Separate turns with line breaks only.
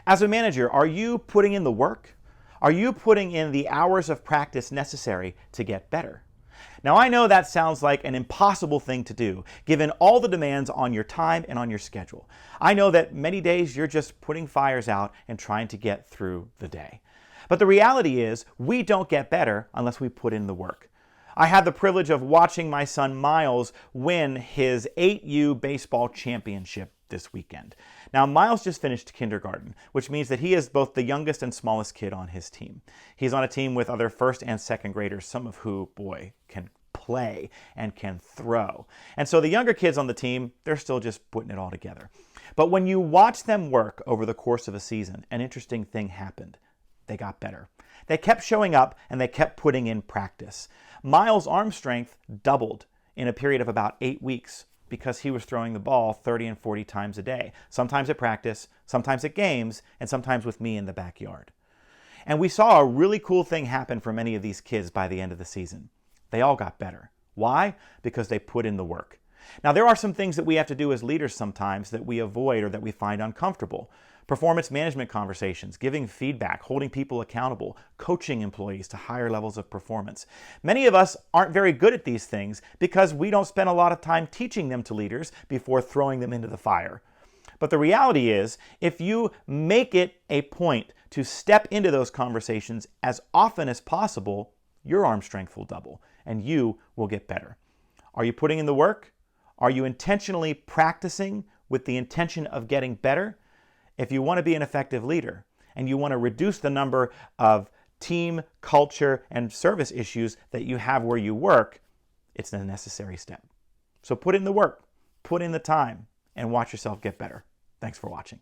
As a manager, are you putting in the work? Are you putting in the hours of practice necessary to get better? Now, I know that sounds like an impossible thing to do, given all the demands on your time and on your schedule. I know that many days you're just putting fires out and trying to get through the day. But the reality is, we don't get better unless we put in the work. I had the privilege of watching my son Miles win his 8U baseball championship this weekend. Now, Miles just finished kindergarten, which means that he is both the youngest and smallest kid on his team. He's on a team with other first and second graders, some of who, boy, can play and can throw. And so the younger kids on the team, they're still just putting it all together. But when you watch them work over the course of a season, an interesting thing happened. They got better. They kept showing up and they kept putting in practice. Miles' arm strength doubled in a period of about 8 weeks because he was throwing the ball 30 and 40 times a day, sometimes at practice, sometimes at games, and sometimes with me in the backyard. And we saw a really cool thing happen for many of these kids by the end of the season. They all got better. Why? Because they put in the work. Now, there are some things that we have to do as leaders sometimes that we avoid or that we find uncomfortable. Performance management conversations, giving feedback, holding people accountable, coaching employees to higher levels of performance. Many of us aren't very good at these things because we don't spend a lot of time teaching them to leaders before throwing them into the fire. But the reality is, if you make it a point to step into those conversations as often as possible, your arm strength will double and you will get better. Are you putting in the work? Are you intentionally practicing with the intention of getting better? If you want to be an effective leader and you want to reduce the number of team, culture, and service issues that you have where you work, it's a necessary step. So put in the work, put in the time, and watch yourself get better. Thanks for watching.